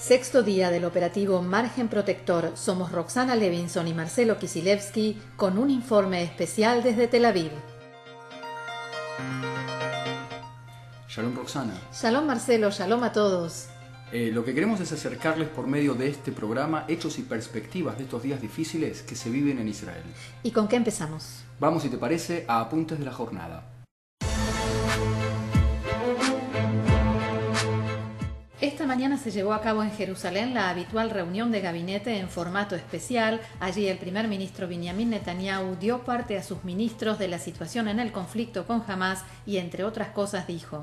Sexto día del operativo Margen Protector. Somos Roxana Levinson y Marcelo Kisilevsky con un informe especial desde Tel Aviv. Shalom Roxana. Shalom Marcelo, shalom a todos. Lo que queremos es acercarles por medio de este programa hechos y perspectivas de estos días difíciles que se viven en Israel. ¿Y con qué empezamos? Vamos, si te parece, a apuntes de la jornada. Esta mañana se llevó a cabo en Jerusalén la habitual reunión de gabinete en formato especial. Allí el primer ministro Benjamin Netanyahu dio parte a sus ministros de la situación en el conflicto con Hamas y, entre otras cosas, dijo: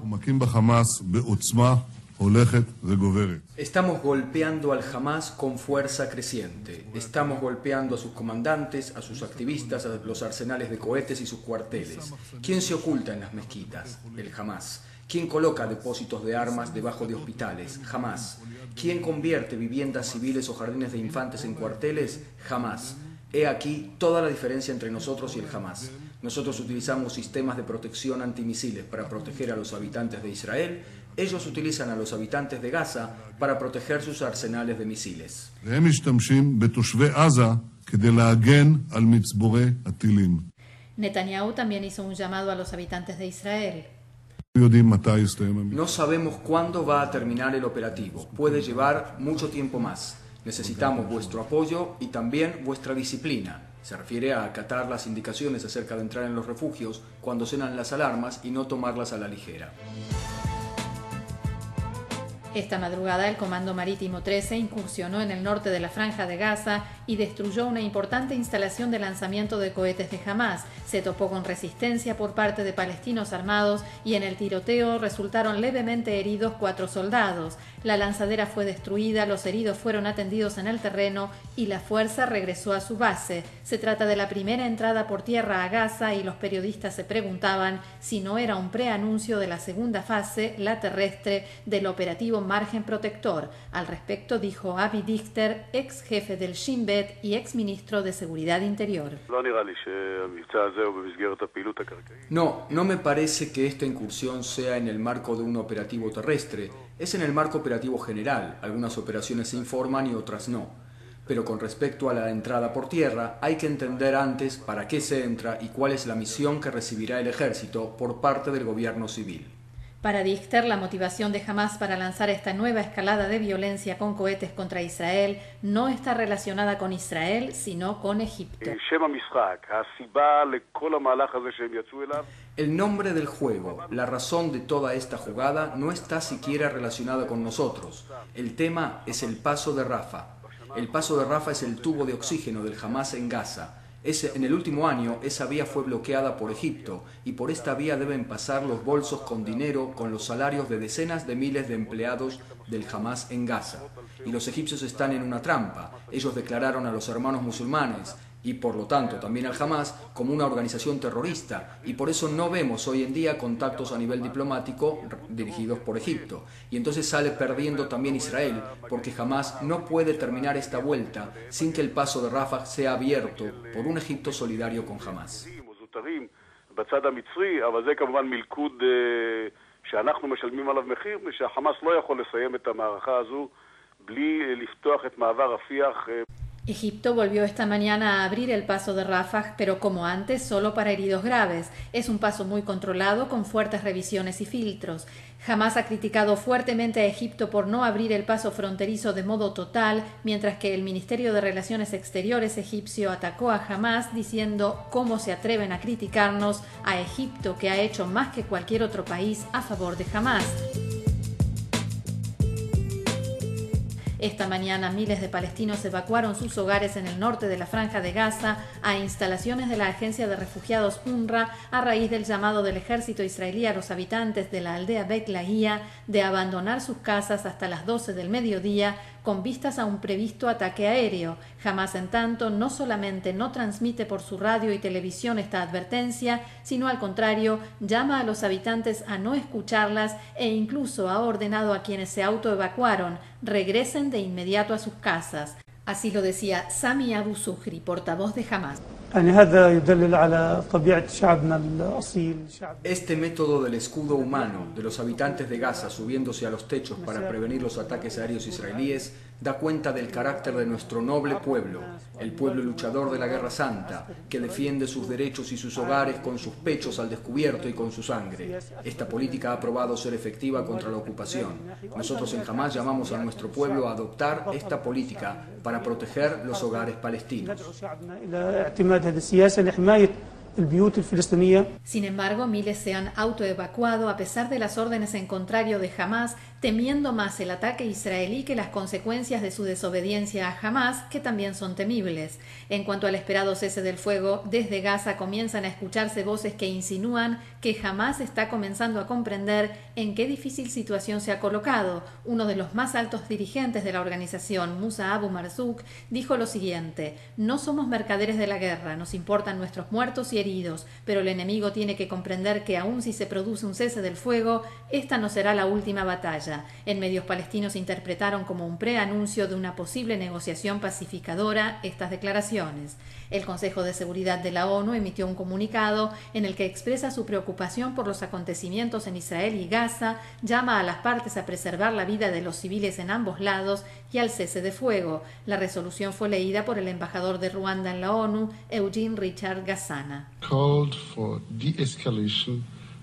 Estamos golpeando al Hamas con fuerza creciente. Estamos golpeando a sus comandantes, a sus activistas, a los arsenales de cohetes y sus cuarteles. ¿Quién se oculta en las mezquitas? El Hamas. ¿Quién coloca depósitos de armas debajo de hospitales? Jamás. ¿Quién convierte viviendas civiles o jardines de infantes en cuarteles? Jamás. He aquí toda la diferencia entre nosotros y el Hamas. Nosotros utilizamos sistemas de protección antimisiles para proteger a los habitantes de Israel. Ellos utilizan a los habitantes de Gaza para proteger sus arsenales de misiles. Netanyahu también hizo un llamado a los habitantes de Israel. No sabemos cuándo va a terminar el operativo. Puede llevar mucho tiempo más. Necesitamos vuestro apoyo y también vuestra disciplina. Se refiere a acatar las indicaciones acerca de entrar en los refugios cuando suenan las alarmas y no tomarlas a la ligera. Esta madrugada el Comando Marítimo 13 incursionó en el norte de la Franja de Gaza y destruyó una importante instalación de lanzamiento de cohetes de Hamas. Se topó con resistencia por parte de palestinos armados y en el tiroteo resultaron levemente heridos 4 soldados. La lanzadera fue destruida, los heridos fueron atendidos en el terreno y la fuerza regresó a su base. Se trata de la primera entrada por tierra a Gaza y los periodistas se preguntaban si no era un preanuncio de la segunda fase, la terrestre, del operativo Margen Protector. Al respecto dijo Avi Dichter, ex jefe del Shin Bet y ex ministro de Seguridad Interior. No me parece que esta incursión sea en el marco de un operativo terrestre. Es en el marco operativo general. Algunas operaciones se informan y otras no. Pero con respecto a la entrada por tierra, hay que entender antes para qué se entra y cuál es la misión que recibirá el ejército por parte del gobierno civil. Para Dichter, la motivación de Hamas para lanzar esta nueva escalada de violencia con cohetes contra Israel no está relacionada con Israel, sino con Egipto. El nombre del juego, la razón de toda esta jugada, no está siquiera relacionada con nosotros. El tema es el paso de Rafah. El paso de Rafah es el tubo de oxígeno del Hamas en Gaza. En el último año, esa vía fue bloqueada por Egipto y por esta vía deben pasar los bolsos con dinero con los salarios de decenas de miles de empleados del Hamas en Gaza. Y los egipcios están en una trampa. Ellos declararon a los hermanos musulmanes y por lo tanto también al Hamas como una organización terrorista y por eso no vemos hoy en día contactos a nivel diplomático dirigidos por Egipto y entonces sale perdiendo también Israel porque Hamas no puede terminar esta vuelta sin que el paso de Rafah sea abierto por un Egipto solidario con Hamas. Egipto volvió esta mañana a abrir el paso de Rafah, pero como antes, solo para heridos graves. Es un paso muy controlado, con fuertes revisiones y filtros. Hamas ha criticado fuertemente a Egipto por no abrir el paso fronterizo de modo total, mientras que el Ministerio de Relaciones Exteriores egipcio atacó a Hamas diciendo cómo se atreven a criticarnos a Egipto, que ha hecho más que cualquier otro país a favor de Hamas. Esta mañana miles de palestinos evacuaron sus hogares en el norte de la Franja de Gaza a instalaciones de la agencia de refugiados UNRWA a raíz del llamado del ejército israelí a los habitantes de la aldea Beit Lahia de abandonar sus casas hasta las 12 del mediodía con vistas a un previsto ataque aéreo. Hamas, en tanto, no solamente no transmite por su radio y televisión esta advertencia, sino al contrario, llama a los habitantes a no escucharlas e incluso ha ordenado a quienes se autoevacuaron regresen de inmediato a sus casas. Así lo decía Sami Abu Zuhri, portavoz de Hamas. Este método del escudo humano de los habitantes de Gaza subiéndose a los techos para prevenir los ataques aéreos israelíes da cuenta del carácter de nuestro noble pueblo, el pueblo luchador de la Guerra Santa, que defiende sus derechos y sus hogares con sus pechos al descubierto y con su sangre. Esta política ha probado ser efectiva contra la ocupación. Nosotros en Hamás llamamos a nuestro pueblo a adoptar esta política para proteger los hogares palestinos. Sin embargo, miles se han autoevacuado a pesar de las órdenes en contrario de Hamás, temiendo más el ataque israelí que las consecuencias de su desobediencia a Hamás, que también son temibles. En cuanto al esperado cese del fuego, desde Gaza comienzan a escucharse voces que insinúan que Hamás está comenzando a comprender en qué difícil situación se ha colocado. Uno de los más altos dirigentes de la organización, Musa Abu Marzouk, dijo lo siguiente: «No somos mercaderes de la guerra, nos importan nuestros muertos y heridos, pero el enemigo tiene que comprender que aun si se produce un cese del fuego, esta no será la última batalla». En medios palestinos interpretaron como un preanuncio de una posible negociación pacificadora estas declaraciones. El Consejo de Seguridad de la ONU emitió un comunicado en el que expresa su preocupación por los acontecimientos en Israel y Gaza, llama a las partes a preservar la vida de los civiles en ambos lados y al cese de fuego. La resolución fue leída por el embajador de Ruanda en la ONU, Eugene Richard Gassana.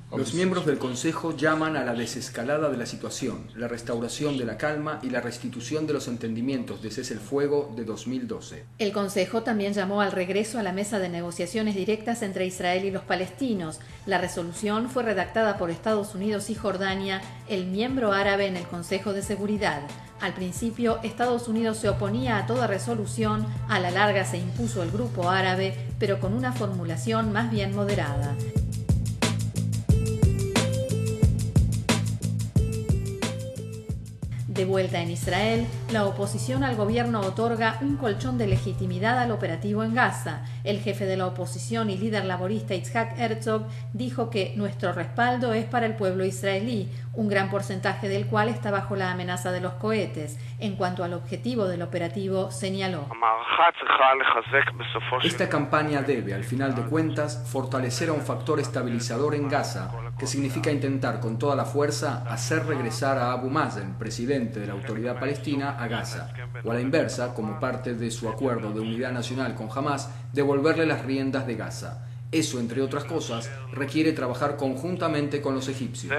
Los miembros del Consejo llaman a la desescalada de la situación, la restauración de la calma y la restitución de los entendimientos de cese el fuego de 2012. El Consejo también llamó al regreso a la mesa de negociaciones directas entre Israel y los palestinos. La resolución fue redactada por Estados Unidos y Jordania, el miembro árabe en el Consejo de Seguridad. Al principio, Estados Unidos se oponía a toda resolución, a la larga se impuso el grupo árabe, pero con una formulación más bien moderada. De vuelta en Israel, la oposición al gobierno otorga un colchón de legitimidad al operativo en Gaza. El jefe de la oposición y líder laborista Yitzhak Herzog dijo que nuestro respaldo es para el pueblo israelí, un gran porcentaje del cual está bajo la amenaza de los cohetes. En cuanto al objetivo del operativo, señaló: esta campaña debe, al final de cuentas, fortalecer a un factor estabilizador en Gaza, que significa intentar con toda la fuerza hacer regresar a Abu Mazen, presidente de la Autoridad Palestina, a Gaza, o a la inversa, como parte de su acuerdo de unidad nacional con Hamás, devolverle las riendas de Gaza. Eso, entre otras cosas, requiere trabajar conjuntamente con los egipcios.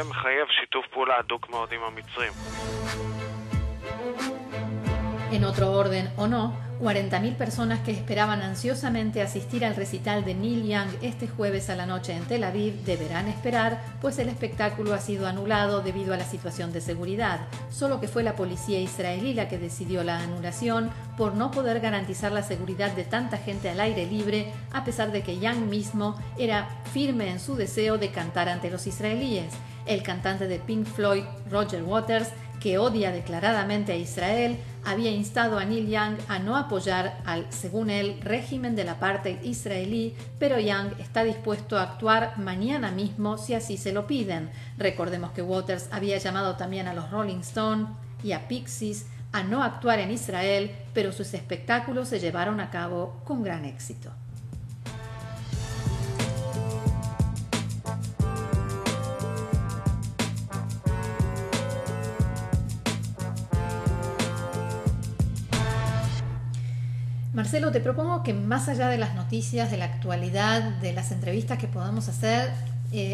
En otro orden o no, 40.000 personas que esperaban ansiosamente asistir al recital de Neil Young este jueves a la noche en Tel Aviv deberán esperar, pues el espectáculo ha sido anulado debido a la situación de seguridad. Solo que fue la policía israelí la que decidió la anulación por no poder garantizar la seguridad de tanta gente al aire libre, a pesar de que Young mismo era firme en su deseo de cantar ante los israelíes. El cantante de Pink Floyd, Roger Waters, que odia declaradamente a Israel, había instado a Neil Young a no apoyar al, según él, régimen del apartheid israelí, pero Young está dispuesto a actuar mañana mismo si así se lo piden. Recordemos que Waters había llamado también a los Rolling Stones y a Pixies a no actuar en Israel, pero sus espectáculos se llevaron a cabo con gran éxito. Marcelo, te propongo que más allá de las noticias, de la actualidad, de las entrevistas que podamos hacer,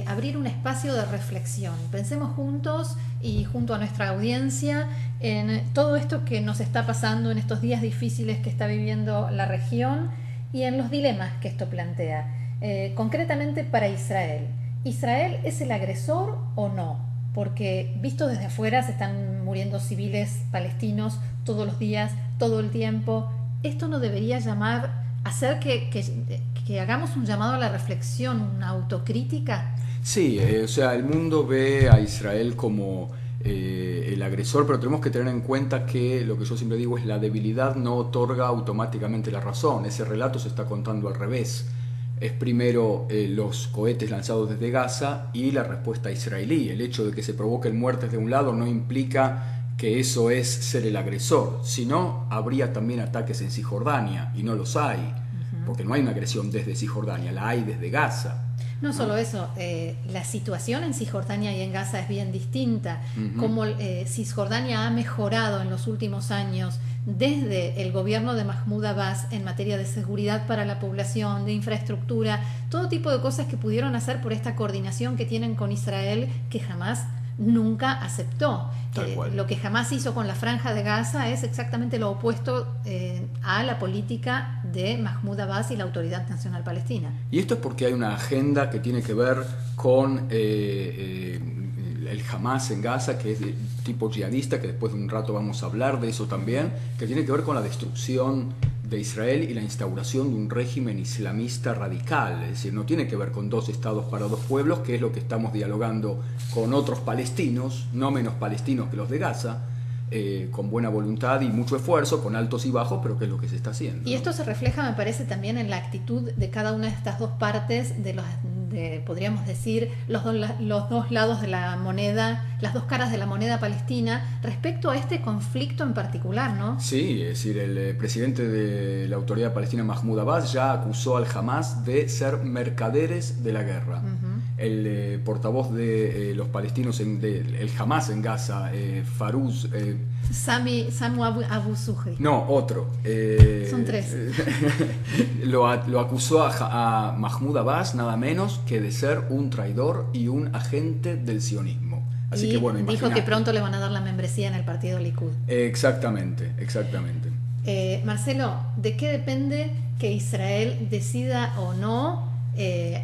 abrir un espacio de reflexión. Pensemos juntos y junto a nuestra audiencia en todo esto que nos está pasando en estos días difíciles que está viviendo la región y en los dilemas que esto plantea. Concretamente para Israel. ¿Israel es el agresor o no? Porque visto desde afuera se están muriendo civiles palestinos todos los días, todo el tiempo. ¿Esto no debería hacer que hagamos un llamado a la reflexión, una autocrítica? Sí, o sea, el mundo ve a Israel como el agresor, pero tenemos que tener en cuenta que lo que yo siempre digo es la debilidad no otorga automáticamente la razón. Ese relato se está contando al revés. Es primero los cohetes lanzados desde Gaza y la respuesta israelí. El hecho de que se provoquen muertes de un lado no implica que eso es ser el agresor, si no, habría también ataques en Cisjordania, y no los hay. porque no hay una agresión desde Cisjordania, la hay desde Gaza. No solo eso, la situación en Cisjordania y en Gaza es bien distinta. Como Cisjordania ha mejorado en los últimos años desde el gobierno de Mahmoud Abbas en materia de seguridad para la población, de infraestructura, todo tipo de cosas que pudieron hacer por esta coordinación que tienen con Israel, que jamás nunca aceptó. Lo que jamás hizo con la Franja de Gaza es exactamente lo opuesto a la política de Mahmoud Abbas y la Autoridad Nacional Palestina. Y esto es porque hay una agenda que tiene que ver con el Hamas en Gaza, que es de tipo yihadista, que después de un rato vamos a hablar de eso también, que tiene que ver con la destrucción de Israel y la instauración de un régimen islamista radical. Es decir, no tiene que ver con 2 estados para 2 pueblos, que es lo que estamos dialogando con otros palestinos, no menos palestinos que los de Gaza, con buena voluntad y mucho esfuerzo, con altos y bajos, pero que es lo que se está haciendo. Y esto se refleja, me parece, también en la actitud de cada una de estas dos partes, podríamos decir, los dos lados de la moneda, las dos caras de la moneda palestina, respecto a este conflicto en particular, ¿no? Sí, es decir, el presidente de la Autoridad Palestina, Mahmoud Abbas, ya acusó al Hamas de ser mercaderes de la guerra. El portavoz de los palestinos, el Hamas en Gaza, Farouz... Samu Abu Zuhri. No, otro. Son 3. Lo acusó a Mahmoud Abbas nada menos que de ser un traidor y un agente del sionismo. Así que bueno, dijo que pronto le van a dar la membresía en el partido Likud. Exactamente. Marcelo, ¿de qué depende que Israel decida o no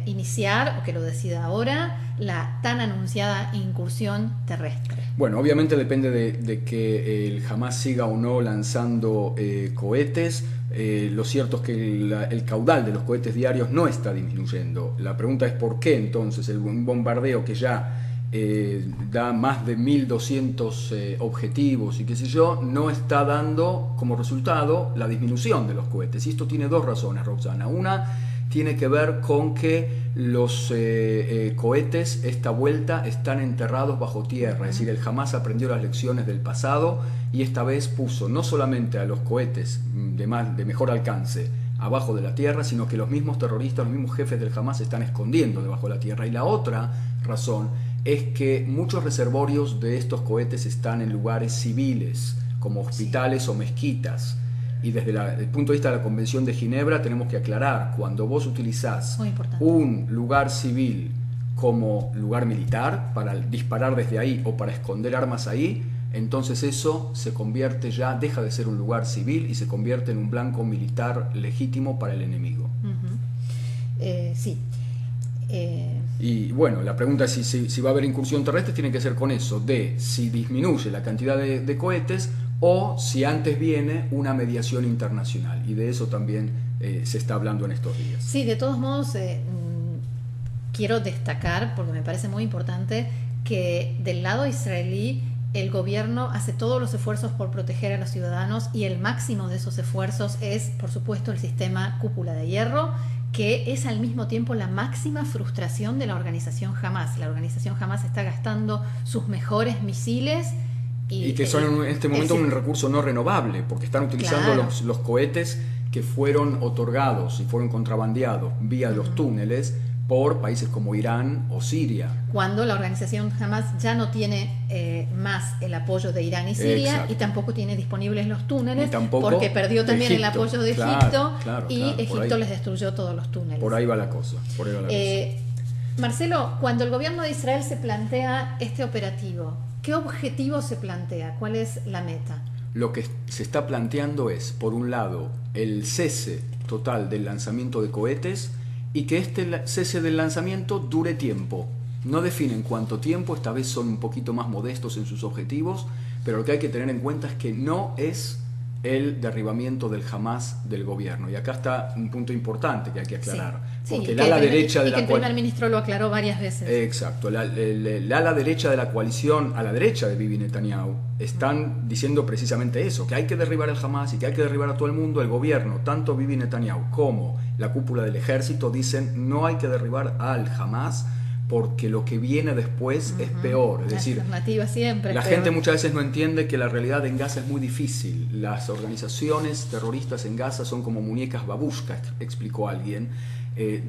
iniciar, o que lo decida ahora, la tan anunciada incursión terrestre? Bueno, obviamente depende de que el Hamas siga o no lanzando cohetes. Lo cierto es que el caudal de los cohetes diarios no está disminuyendo. La pregunta es por qué entonces un bombardeo que ya da más de 1.200 objetivos y qué sé yo, no está dando como resultado la disminución de los cohetes. Y esto tiene 2 razones, Roxana. Una tiene que ver con que los cohetes esta vuelta están enterrados bajo tierra, es decir, el Hamas aprendió las lecciones del pasado y esta vez puso no solamente a los cohetes de mejor alcance abajo de la tierra, sino que los mismos terroristas, los mismos jefes del Hamas se están escondiendo debajo de la tierra. Y la otra razón es que muchos reservorios de estos cohetes están en lugares civiles, como hospitales o mezquitas. Y desde el punto de vista de la Convención de Ginebra tenemos que aclarar, cuando vos utilizás un lugar civil como lugar militar para disparar desde ahí o para esconder armas ahí, entonces eso se convierte deja de ser un lugar civil y se convierte en un blanco militar legítimo para el enemigo. Sí. Y bueno, la pregunta es si va a haber incursión terrestre, tiene que ser con eso, de si disminuye la cantidad de cohetes o si antes viene una mediación internacional. Y de eso también se está hablando en estos días. Sí, de todos modos, quiero destacar, porque me parece muy importante, que del lado israelí el gobierno hace todos los esfuerzos por proteger a los ciudadanos y el máximo de esos esfuerzos es, por supuesto, el sistema Cúpula de Hierro, que es al mismo tiempo la máxima frustración de la organización Hamas. La organización Hamas está gastando sus mejores misiles y que son en este momento un recurso no renovable, porque están utilizando los cohetes que fueron otorgados y fueron contrabandeados vía los túneles por países como Irán o Siria. Cuando la organización Hamas ya no tiene más el apoyo de Irán y Siria. Exacto. Y tampoco tiene disponibles los túneles, porque perdió también el apoyo de Egipto, y Egipto les destruyó todos los túneles. Por ahí va la cosa. Marcelo, cuando el gobierno de Israel se plantea este operativo, ¿qué objetivo se plantea? ¿Cuál es la meta? Lo que se está planteando es, por un lado, el cese total del lanzamiento de cohetes y que este cese del lanzamiento dure tiempo. No definen cuánto tiempo, esta vez son un poquito más modestos en sus objetivos, pero lo que hay que tener en cuenta es que no es el derribamiento del Hamas del gobierno. Y acá está un punto importante que hay que aclarar. Sí, porque el ala derecha de la coalición... el primer ministro lo aclaró varias veces. Exacto. El ala derecha de la coalición, a la derecha de Bibi Netanyahu, están diciendo precisamente eso, que hay que derribar el Hamas y que hay que derribar a todo el mundo. El gobierno, tanto Bibi Netanyahu como la cúpula del ejército, dicen no hay que derribar al Hamas porque lo que viene después es peor. Es decir, siempre la gente muchas veces no entiende que la realidad en Gaza es muy difícil. Las organizaciones terroristas en Gaza son como muñecas babushka, explicó alguien,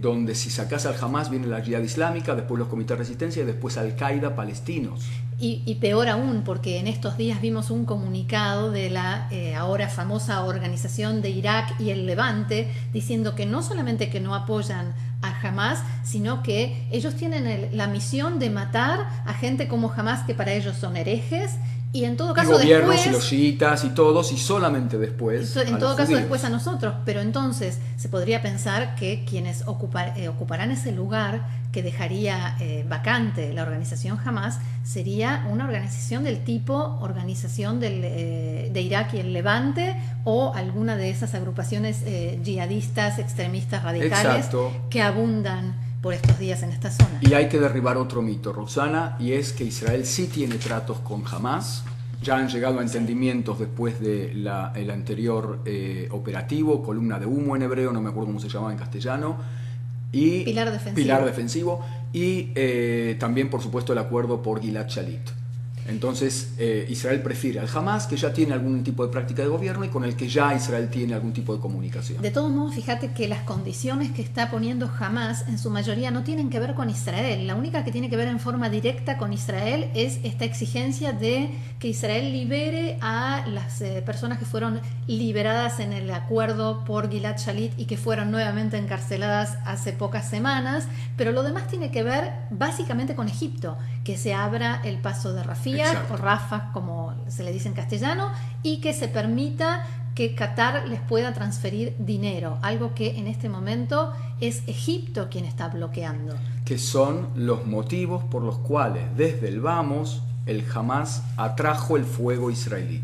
donde si sacas al Hamas viene la Jihad Islámica, después los comités de resistencia y después Al-Qaeda palestinos. Y peor aún, porque en estos días vimos un comunicado de la ahora famosa organización de Irak y el Levante diciendo que no solamente que no apoyan a Hamas, sino que ellos tienen la misión de matar a gente como Hamas, que para ellos son herejes, y en todo caso gobiernos después, y los chiitas y todos, y solamente después en todo caso judíos. Después a nosotros. Pero entonces se podría pensar que quienes ocuparán ese lugar que dejaría vacante la organización Hamas sería una organización del tipo organización de Irak y el Levante, o alguna de esas agrupaciones yihadistas, extremistas, radicales. Exacto. Que abundan por estos días en esta zona. Y hay que derribar otro mito, Roxana, y es que Israel sí tiene tratos con Hamas. Ya han llegado a entendimientos después del anterior operativo, columna de humo en hebreo, no me acuerdo cómo se llamaba en castellano, y Pilar defensivo, y también, por supuesto, el acuerdo por Gilad Shalit. Entonces, Israel prefiere al Hamas, que ya tiene algún tipo de práctica de gobierno y con el que ya Israel tiene algún tipo de comunicación. De todos modos, fíjate que las condiciones que está poniendo Hamas en su mayoría no tienen que ver con Israel. La única que tiene que ver en forma directa con Israel es esta exigencia de que Israel libere a las personas que fueron liberadas en el acuerdo por Gilad Shalit y que fueron nuevamente encarceladas hace pocas semanas. Pero lo demás tiene que ver básicamente con Egipto, que se abra el paso de Rafah, o Rafah, como se le dice en castellano, y que se permita que Qatar les pueda transferir dinero, algo que en este momento es Egipto quien está bloqueando. Que son los motivos por los cuales desde el vamos el Hamas atrajo el fuego israelí.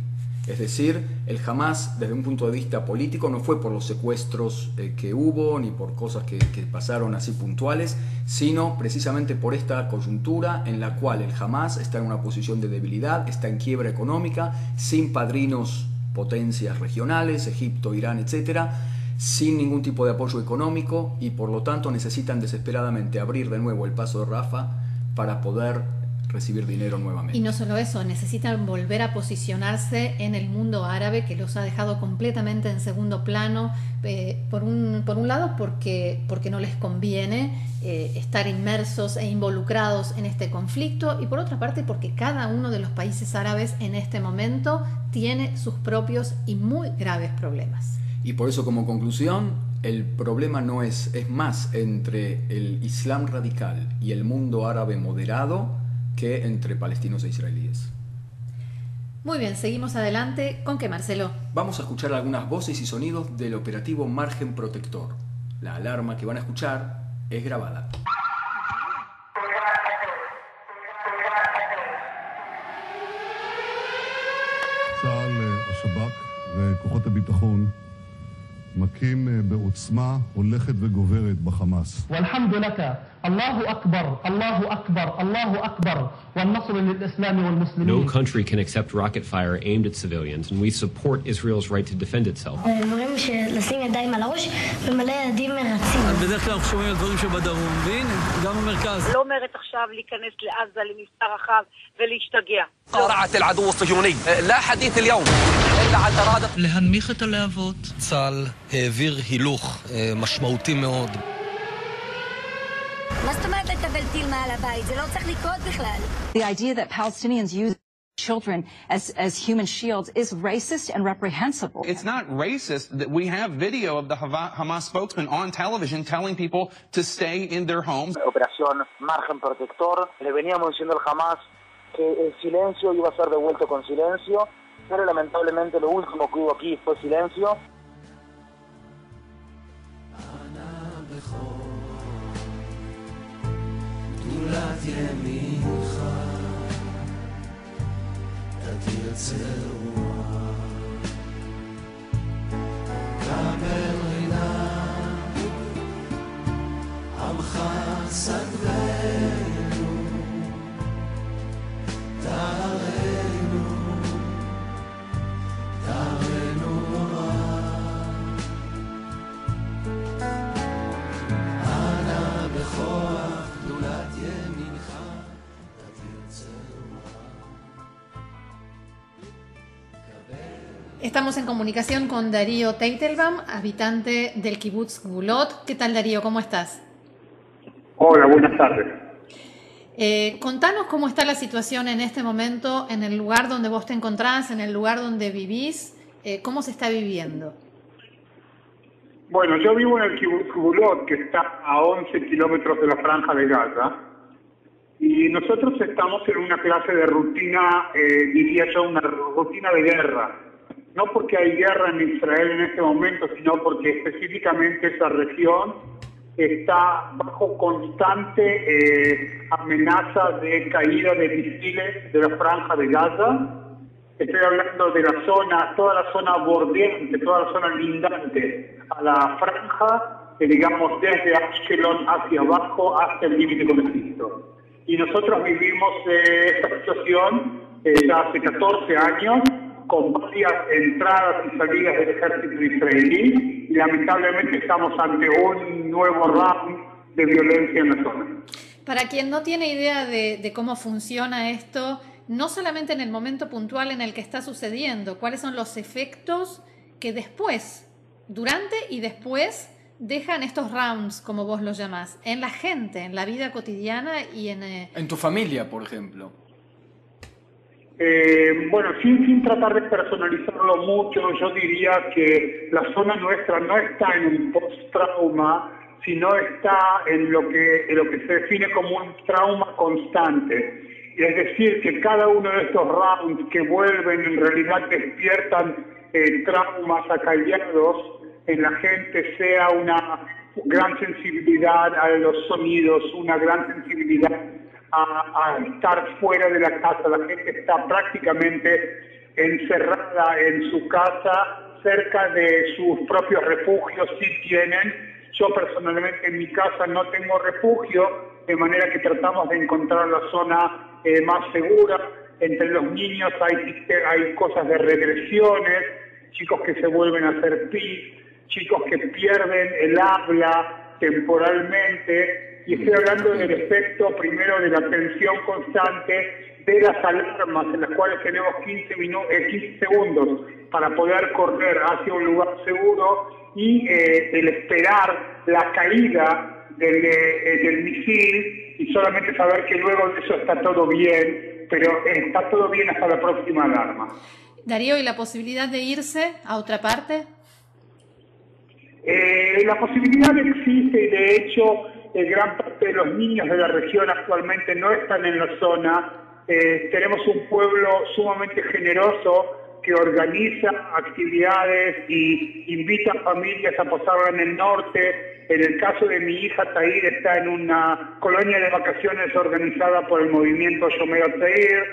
Es decir, el Hamas, desde un punto de vista político, no fue por los secuestros que hubo, ni por cosas que pasaron así puntuales, sino precisamente por esta coyuntura en la cual el Hamas está en una posición de debilidad, está en quiebra económica, sin padrinos, potencias regionales, Egipto, Irán, etcétera, sin ningún tipo de apoyo económico, y por lo tanto necesitan desesperadamente abrir de nuevo el paso de Rafah para poder recibir dinero nuevamente. Y no solo eso, necesitan volver a posicionarse en el mundo árabe, que los ha dejado completamente en segundo plano, por un lado porque no les conviene estar inmersos e involucrados en este conflicto, y por otra parte porque cada uno de los países árabes en este momento tiene sus propios y muy graves problemas. Y por eso, como conclusión, el problema no es más entre el Islam radical y el mundo árabe moderado que entre palestinos e israelíes. Muy bien, seguimos adelante. ¿Con qué, Marcelo? Vamos a escuchar algunas voces y sonidos del operativo Margen Protector. La alarma que van a escuchar es grabada. צה"ל, השב"כ וכוחות הביטחון מכים בעוצמה הולכת וגוברת בחמאס. والحمد لك الله أكبر الله أكبر الله أكبر والنصر للإسلام والمسلمين. No country can accept rocket fire aimed at civilians, and we support Israel's right to defend itself. אומרים שלשים ידיים על הראש ומלא ידים מרצים. בדרך כלל אנחנו שומעים על דברים שבדרום, והנה, גם במרכז. לא אומרת עכשיו להיכנס לעזה למבצע רחב ולהשתגע. قرعة العدو الصهيوني لا حديث اليوم إلا عن إرادة להנמיך את הלהבות. צה"ל העביר הילוך משמעותי מאוד. מה זאת אומרת לטבל טיל מעל הבית? זה לא צריך לקרות בכלל. The idea that Palestinians use children as human shields is racist and reprehensible. It's not racist that we have video of the Hamas spokesman on television telling people to stay in their homes. Operación Margen Protector. Le veníamos diciendo al Hamas que el silencio iba a ser devuelto con silencio, pero lamentablemente lo último que hubo aquí fue silencio. Estamos en comunicación con Darío Teitelbaum, habitante del kibutz Gvulot. ¿Qué tal, Darío? ¿Cómo estás? Hola, buenas tardes. Contanos cómo está la situación en este momento en el lugar donde vos te encontrás, en el lugar donde vivís. ¿Cómo se está viviendo? Bueno, yo vivo en el kibutz Gvulot, que está a 11 kilómetros de la Franja de Gaza, y nosotros estamos en una clase de rutina, diría yo, una rutina de guerra. No porque hay guerra en Israel en este momento, sino porque específicamente esa región está bajo constante amenaza de caída de misiles de la Franja de Gaza. Estoy hablando de la zona, toda la zona bordeante, toda la zona lindante a la franja, digamos desde Ashkelon hacia abajo hasta el límite con Egipto. Y nosotros vivimos esta situación ya hace 14 años, con varias entradas y salidas del ejército israelí, y lamentablemente estamos ante un nuevo round de violencia en la zona. Para quien no tiene idea de cómo funciona esto, no solamente en el momento puntual en el que está sucediendo, ¿cuáles son los efectos que después, durante y después, dejan estos rounds, como vos los llamás, en la gente, en la vida cotidiana y en tu familia, por ejemplo? Bueno, sin tratar de personalizarlo mucho, yo diría que la zona nuestra no está en un post-trauma, sino está en lo que se define como un trauma constante. Es decir, que cada uno de estos rounds que vuelven en realidad despiertan traumas acallados en la gente, sea una gran sensibilidad a los sonidos, una gran sensibilidad a estar fuera de la casa. La gente está prácticamente encerrada en su casa, cerca de sus propios refugios, si tienen. Yo personalmente en mi casa no tengo refugio, de manera que tratamos de encontrar la zona más segura. Entre los niños hay cosas de regresiones, chicos que se vuelven a hacer pis, chicos que pierden el habla temporalmente. Y estoy hablando del efecto primero de la tensión constante, de las alarmas en las cuales tenemos 15 segundos para poder correr hacia un lugar seguro, y el esperar la caída del misil y solamente saber que luego de eso está todo bien, pero está todo bien hasta la próxima alarma. Darío, ¿y la posibilidad de irse a otra parte? La posibilidad existe, y de hecho gran parte de los niños de la región actualmente no están en la zona. Tenemos un pueblo sumamente generoso que organiza actividades y invita a familias a pasarla en el norte. En el caso de mi hija, Tahir está en una colonia de vacaciones organizada por el movimiento Shomer HaTzair,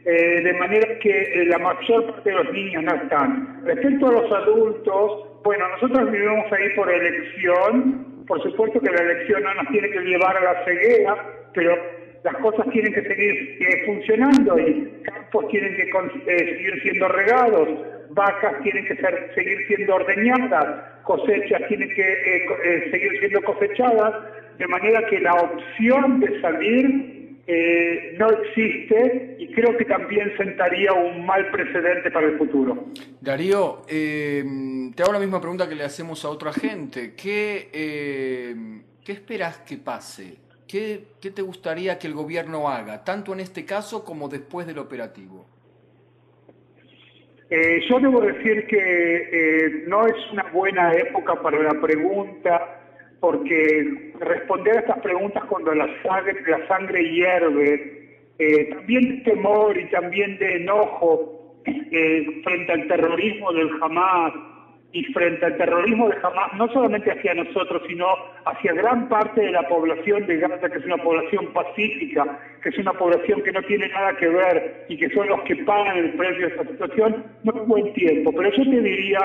de manera que la mayor parte de los niños no están. Respecto a los adultos, bueno, nosotros vivimos ahí por elección. Por supuesto que la elección no nos tiene que llevar a la ceguera, pero las cosas tienen que seguir funcionando, y campos tienen que seguir siendo regados, vacas tienen que seguir siendo ordeñadas, cosechas tienen que seguir siendo cosechadas, de manera que la opción de salir no existe, y creo que también sentaría un mal precedente para el futuro. Darío, te hago la misma pregunta que le hacemos a otra gente. ¿Qué esperas que pase? ¿Qué te gustaría que el gobierno haga, tanto en este caso como después del operativo? Yo debo decir que no es una buena época para la pregunta, porque responder a estas preguntas cuando la sangre hierve, también de temor y también de enojo frente al terrorismo del Hamas, y frente al terrorismo de Hamas, no solamente hacia nosotros, sino hacia gran parte de la población de Gaza, que es una población pacífica, que es una población que no tiene nada que ver y que son los que pagan el precio de esta situación, no es buen tiempo. Pero yo te diría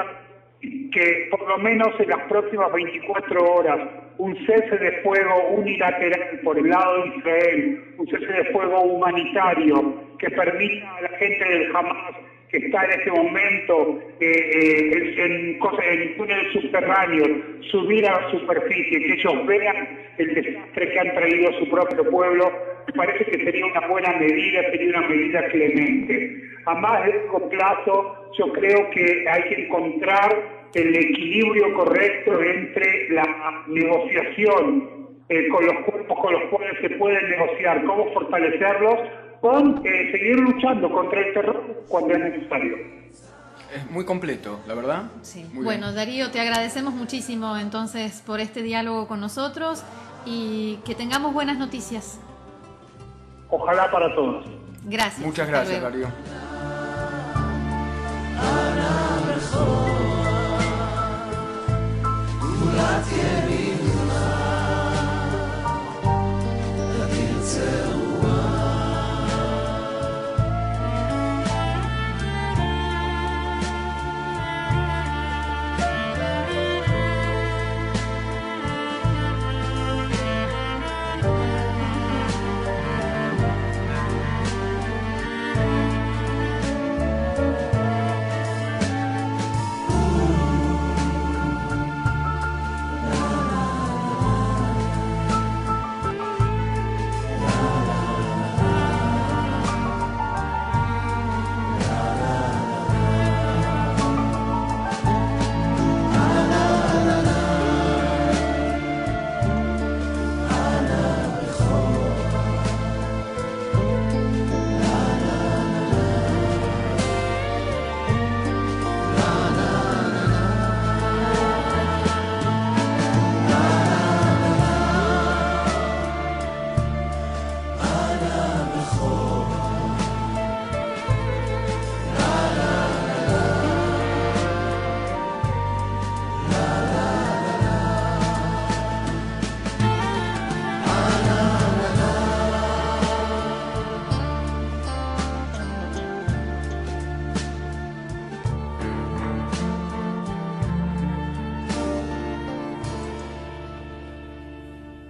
que por lo menos en las próximas 24 horas un cese de fuego unilateral por el lado de Israel, un cese de fuego humanitario que permita a la gente del Hamas que está en este momento en túneles subterráneos, subir a la superficie, que ellos vean el desastre que han traído a su propio pueblo, me parece que sería una buena medida, sería una medida clemente. A más largo plazo, yo creo que hay que encontrar el equilibrio correcto entre la negociación con los cuerpos con los cuales se puede negociar, cómo fortalecerlos, con seguir luchando contra el terror cuando es necesario. Es muy completo, la verdad. Sí. Muy bueno, bien. Darío, te agradecemos muchísimo entonces por este diálogo con nosotros y que tengamos buenas noticias. Ojalá para todos. Gracias. Muchas gracias, Darío.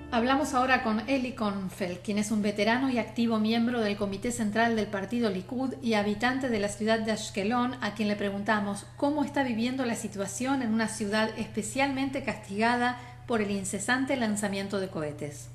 Hablamos ahora con Eli Kornfeld, quien es un veterano y activo miembro del Comité Central del Partido Likud y habitante de la ciudad de Ashkelon, a quien le preguntamos cómo está viviendo la situación en una ciudad especialmente castigada por el incesante lanzamiento de cohetes.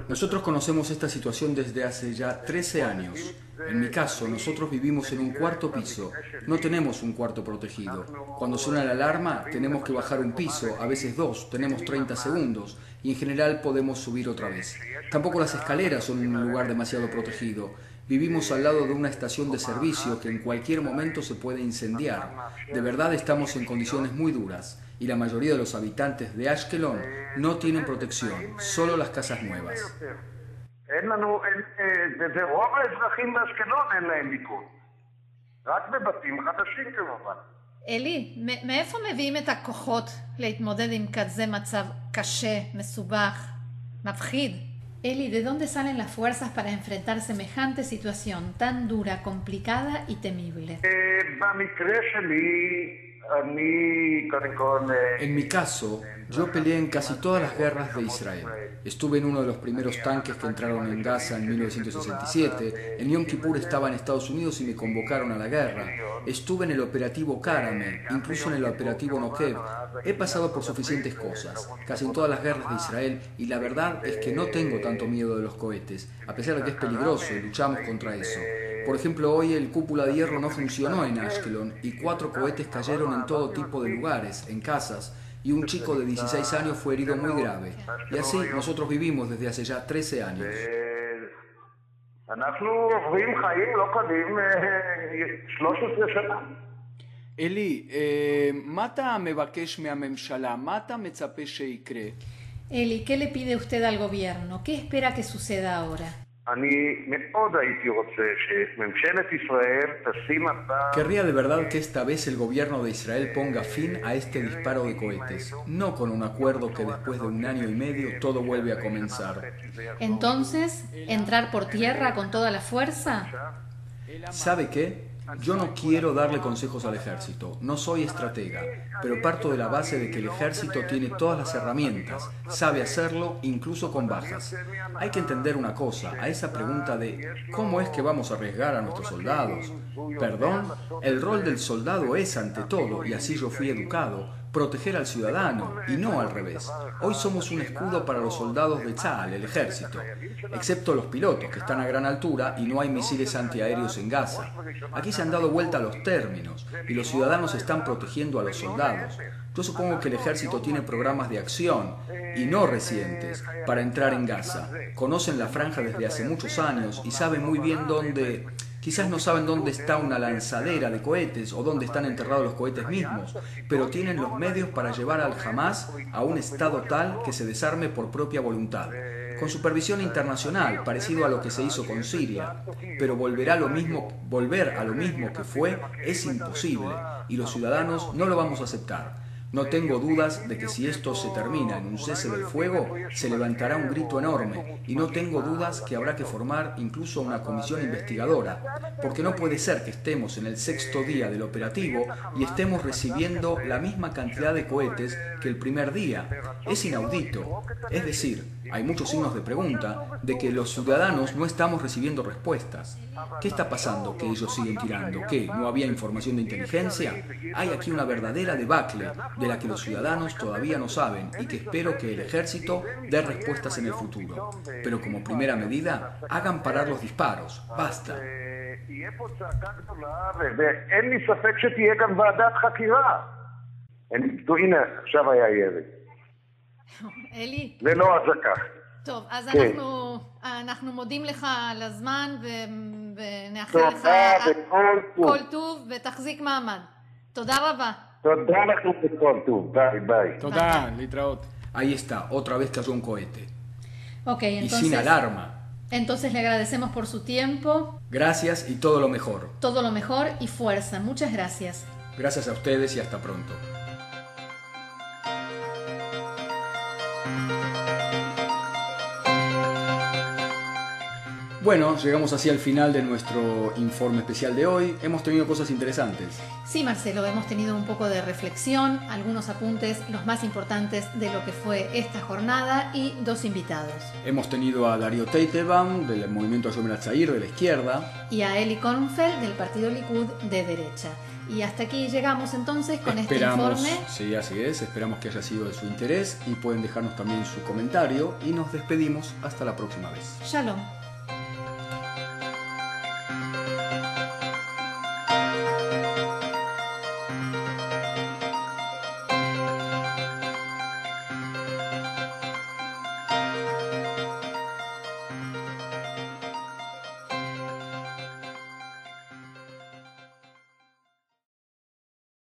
Nosotros conocemos esta situación desde hace ya 13 años. En mi caso, nosotros vivimos en un cuarto piso. No tenemos un cuarto protegido. Cuando suena la alarma, tenemos que bajar un piso, a veces dos, tenemos 30 segundos y en general podemos subir otra vez. Tampoco las escaleras son un lugar demasiado protegido. Vivimos al lado de una estación de servicio que en cualquier momento se puede incendiar. De verdad estamos en condiciones muy duras y la mayoría de los habitantes de Ashkelon no tienen protección, solo las casas nuevas. אלי, מאיפה מביאים את הכוחות להתמודד עם כזה מצב קשה, מסובך, מפחיד? Eli, ¿de dónde salen las fuerzas para enfrentar semejante situación tan dura, complicada y temible? En mi caso, yo peleé en casi todas las guerras de Israel. Estuve en uno de los primeros tanques que entraron en Gaza en 1967. En Yom Kippur estaba en Estados Unidos y me convocaron a la guerra. Estuve en el operativo Karame, incluso en el operativo Nokev. He pasado por suficientes cosas, casi en todas las guerras de Israel, y la verdad es que no tengo tanto miedo de los cohetes, a pesar de que es peligroso y luchamos contra eso. Por ejemplo, hoy el cúpula de hierro no funcionó en Ashkelon y 4 cohetes cayeron en todo tipo de lugares, en casas, y un chico de 16 años fue herido muy grave. Y así nosotros vivimos desde hace ya 13 años. Eli, Eli, ¿qué le pide usted al gobierno? ¿Qué espera que suceda ahora? Querría de verdad que esta vez el gobierno de Israel ponga fin a este disparo de cohetes, no con un acuerdo que después de 1 año y medio todo vuelve a comenzar. Entonces, ¿entrar por tierra con toda la fuerza? ¿Sabe qué? Yo no quiero darle consejos al ejército, no soy estratega, pero parto de la base de que el ejército tiene todas las herramientas, sabe hacerlo incluso con bajas. Hay que entender una cosa, a esa pregunta de ¿cómo es que vamos a arriesgar a nuestros soldados? Perdón, el rol del soldado es ante todo, y así yo fui educado, proteger al ciudadano y no al revés. Hoy somos un escudo para los soldados de Tzal, el ejército, excepto los pilotos que están a gran altura y no hay misiles antiaéreos en Gaza. Aquí se han dado vuelta los términos y los ciudadanos están protegiendo a los soldados. Yo supongo que el ejército tiene programas de acción y no recientes para entrar en Gaza. Conocen la franja desde hace muchos años y saben muy bien dónde... Quizás no saben dónde está una lanzadera de cohetes o dónde están enterrados los cohetes mismos, pero tienen los medios para llevar al Hamas a un estado tal que se desarme por propia voluntad. Con supervisión internacional, parecido a lo que se hizo con Siria, pero volver a lo mismo que fue es imposible y los ciudadanos no lo vamos a aceptar. No tengo dudas de que si esto se termina en un cese del fuego, se levantará un grito enorme y no tengo dudas que habrá que formar incluso una comisión investigadora, porque no puede ser que estemos en el 6º día del operativo y estemos recibiendo la misma cantidad de cohetes que el primer día. Es inaudito. Es decir, hay muchos signos de pregunta de que los ciudadanos no estamos recibiendo respuestas. ¿Qué está pasando que ellos siguen tirando? ¿Qué? ¿No había información de inteligencia? Hay aquí una verdadera debacle de la que los ciudadanos todavía no saben y que espero que el ejército dé respuestas en el futuro. Pero como primera medida, hagan parar los disparos. Basta. אלי? ללא אזעקה. טוב, אז אנחנו מודים לך על הזמן ונאחל לך כל טוב ותחזיק מעמד. תודה רבה. תודה לכם וכל טוב. ביי ביי. תודה, להתראות. Ahí está, otra vez cayó un cohete. Ok, entonces... Y sin alarma. Entonces le agradecemos por su tiempo. Gracias y todo lo mejor. Todo lo mejor y fuerza. Muchas gracias. Gracias a ustedes y hasta pronto. Bueno, llegamos así al final de nuestro informe especial de hoy. Hemos tenido cosas interesantes. Sí, Marcelo, hemos tenido un poco de reflexión, algunos apuntes, los más importantes de lo que fue esta jornada y dos invitados. Hemos tenido a Darío Teitelbaum del movimiento Yomer Hatzair de la izquierda y a Eli Kornfeld del partido Likud de derecha. Y hasta aquí llegamos entonces con este informe. Sí, así es. Esperamos que haya sido de su interés y pueden dejarnos también su comentario y nos despedimos hasta la próxima vez. Shalom.